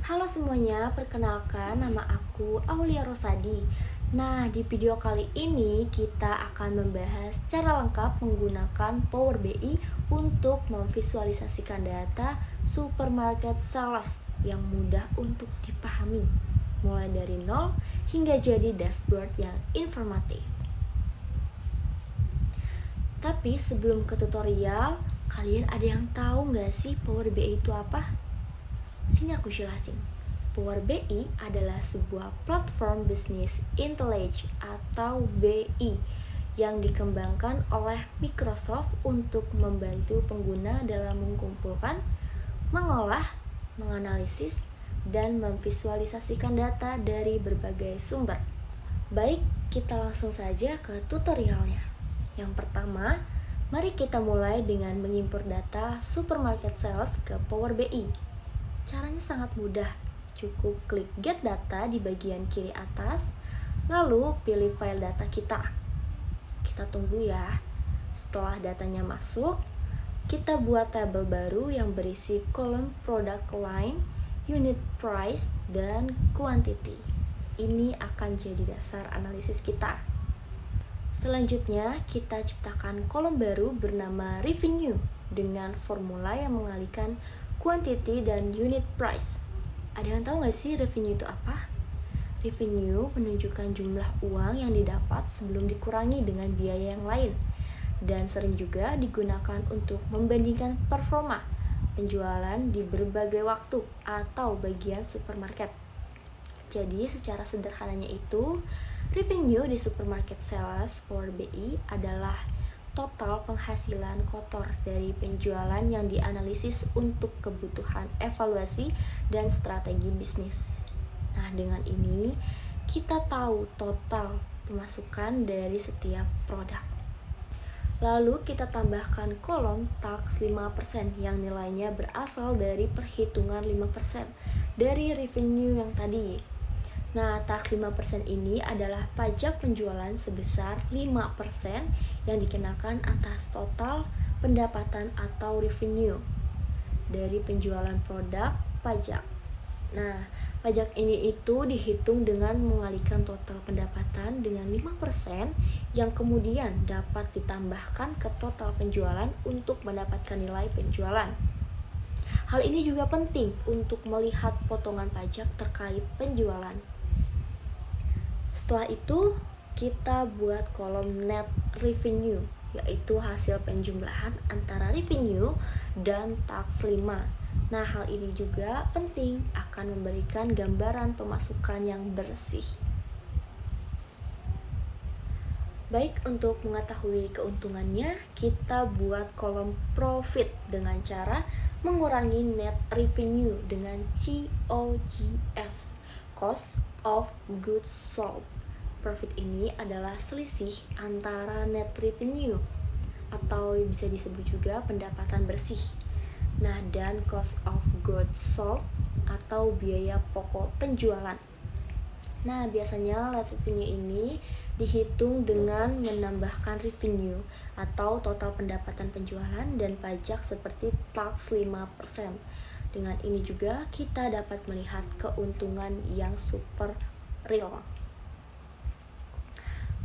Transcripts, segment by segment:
Halo semuanya, perkenalkan nama aku Aulia Rosadi. Nah, di video kali ini kita akan membahas cara lengkap menggunakan Power BI untuk memvisualisasikan data supermarket sales yang mudah untuk dipahami, mulai dari nol hingga jadi dashboard yang informatif. Tapi sebelum ke tutorial, kalian ada yang tahu nggak sih Power BI itu apa? Sini aku jelasin. Power BI adalah sebuah platform Business Intelligence atau BI yang dikembangkan oleh Microsoft untuk membantu pengguna dalam mengumpulkan, mengolah, menganalisis, dan memvisualisasikan data dari berbagai sumber. Baik, kita langsung saja ke tutorialnya. Yang pertama, mari kita mulai dengan mengimpor data supermarket sales ke Power BI. Caranya sangat mudah, cukup klik Get Data di bagian kiri atas, lalu pilih file data kita. Kita tunggu ya. Setelah datanya masuk, kita buat tabel baru yang berisi kolom product line, unit price, dan quantity. Ini akan jadi dasar analisis kita. Selanjutnya, kita ciptakan kolom baru bernama revenue dengan formula yang mengalihkan quantity dan unit price. Ada yang tahu nggak sih revenue itu apa? Revenue menunjukkan jumlah uang yang didapat sebelum dikurangi dengan biaya yang lain, dan sering juga digunakan untuk membandingkan performa penjualan di berbagai waktu atau bagian supermarket. Jadi secara sederhananya itu, revenue di supermarket sales Power BI adalah total penghasilan kotor dari penjualan yang dianalisis untuk kebutuhan evaluasi dan strategi bisnis. Nah, dengan ini kita tahu total pemasukan dari setiap produk. Lalu kita tambahkan kolom tax 5% yang nilainya berasal dari perhitungan 5% dari revenue yang tadi. Nah, tax 5% ini adalah pajak penjualan sebesar 5% yang dikenakan atas total pendapatan atau revenue dari penjualan produk pajak. Nah, pajak ini itu dihitung dengan mengalihkan total pendapatan dengan 5% yang kemudian dapat ditambahkan ke total penjualan untuk mendapatkan nilai penjualan. Hal ini juga penting untuk melihat potongan pajak terkait penjualan. Setelah itu, kita buat kolom net revenue, yaitu hasil penjumlahan antara revenue dan tax 5. Nah, hal ini juga penting akan memberikan gambaran pemasukan yang bersih. Baik, untuk mengetahui keuntungannya, kita buat kolom profit dengan cara mengurangi net revenue dengan COGS, Cost of Goods Sold. Profit ini adalah selisih antara net revenue atau bisa disebut juga pendapatan bersih. Nah, dan cost of goods sold atau biaya pokok penjualan. Nah, biasanya net revenue ini dihitung dengan menambahkan revenue atau total pendapatan penjualan dan pajak seperti tax 5%. Dengan ini juga kita dapat melihat keuntungan yang super real.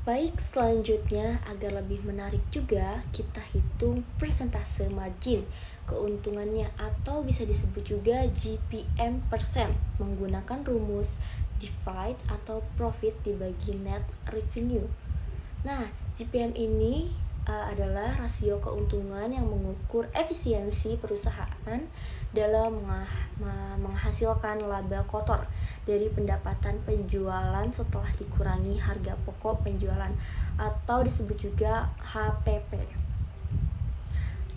Baik, selanjutnya agar lebih menarik juga kita hitung persentase margin keuntungannya atau bisa disebut juga GPM persen menggunakan rumus divide atau profit dibagi net revenue. Nah, GPM ini adalah rasio keuntungan yang mengukur efisiensi perusahaan dalam menghasilkan laba kotor dari pendapatan penjualan setelah dikurangi harga pokok penjualan atau disebut juga HPP.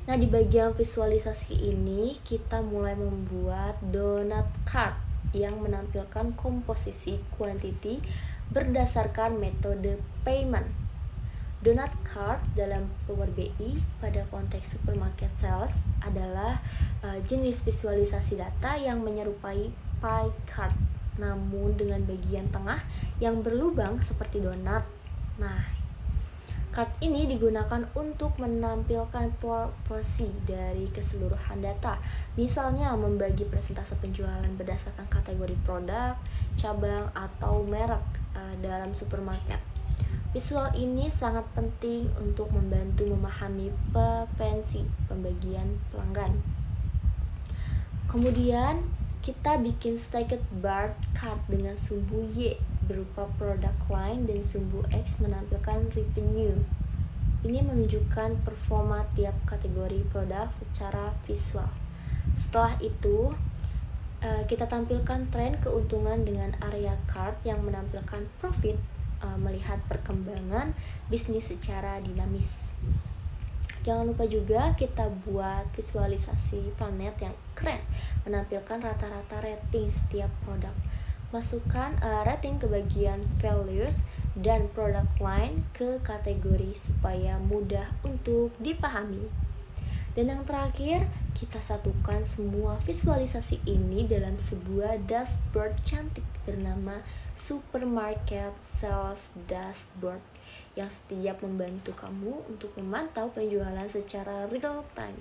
Nah, di bagian visualisasi ini kita mulai membuat donut card yang menampilkan komposisi quantity berdasarkan metode payment. Donut card dalam Power BI pada konteks supermarket sales adalah jenis visualisasi data yang menyerupai pie chart, namun dengan bagian tengah yang berlubang seperti donat. Nah, Card ini digunakan untuk menampilkan porsi dari keseluruhan data. Misalnya membagi persentase penjualan berdasarkan kategori produk, cabang, atau merek dalam supermarket. Visual ini sangat penting untuk membantu memahami preferensi pembagian pelanggan. Kemudian kita bikin stacked bar chart dengan sumbu Y berupa product line dan sumbu X menampilkan revenue. Ini menunjukkan performa tiap kategori produk secara visual. Setelah itu, kita tampilkan tren keuntungan dengan area chart yang menampilkan profit, melihat perkembangan bisnis secara dinamis. Jangan lupa juga kita buat visualisasi planet yang keren, menampilkan rata-rata rating setiap produk. Masukkan rating ke bagian values dan product line ke kategori supaya mudah untuk dipahami. Dan yang terakhir, kita satukan semua visualisasi ini dalam sebuah dashboard cantik bernama Supermarket Sales Dashboard yang setiap membantu kamu untuk memantau penjualan secara real time.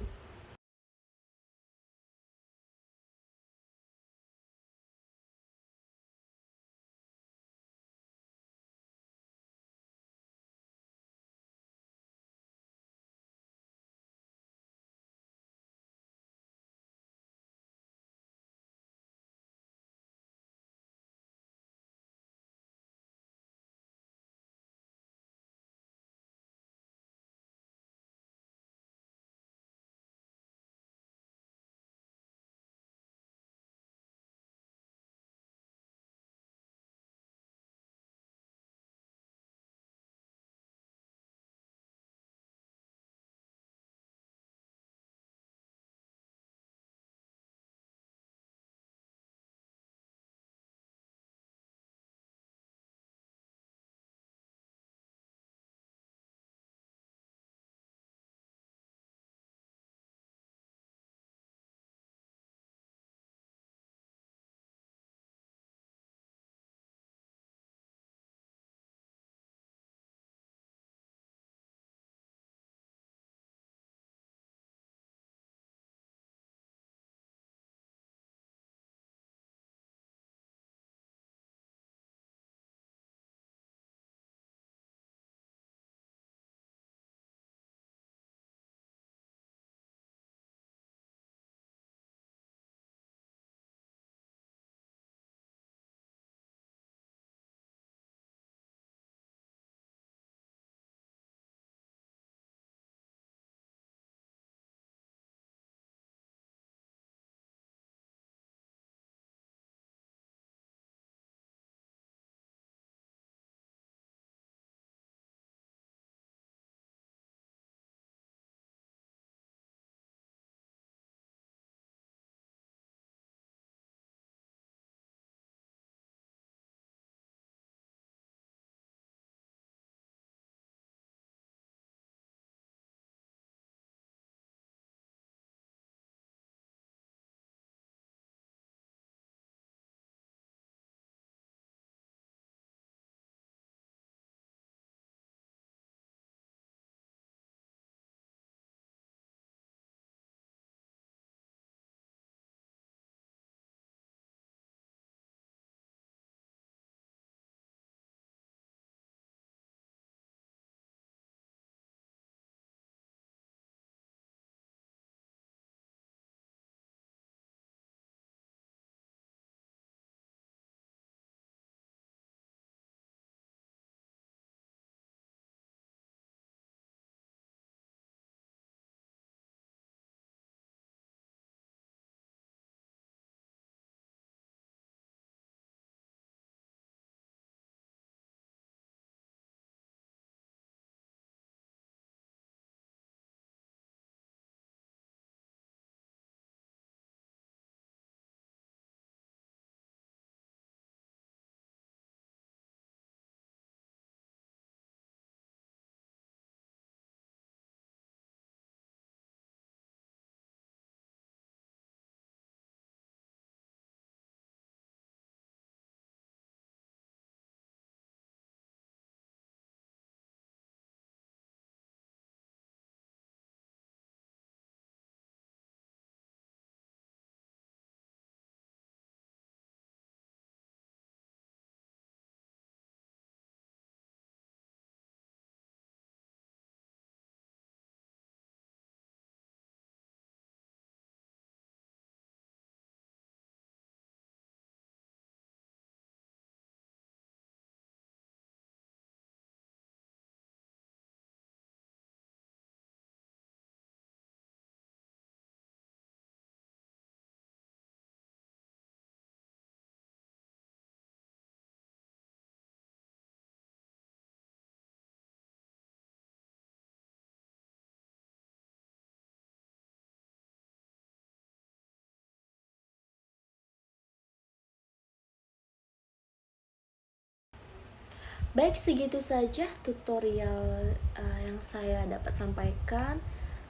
Baik, segitu saja tutorial yang saya dapat sampaikan.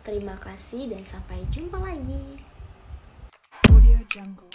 Terima kasih dan sampai jumpa lagi. Audio Jungle.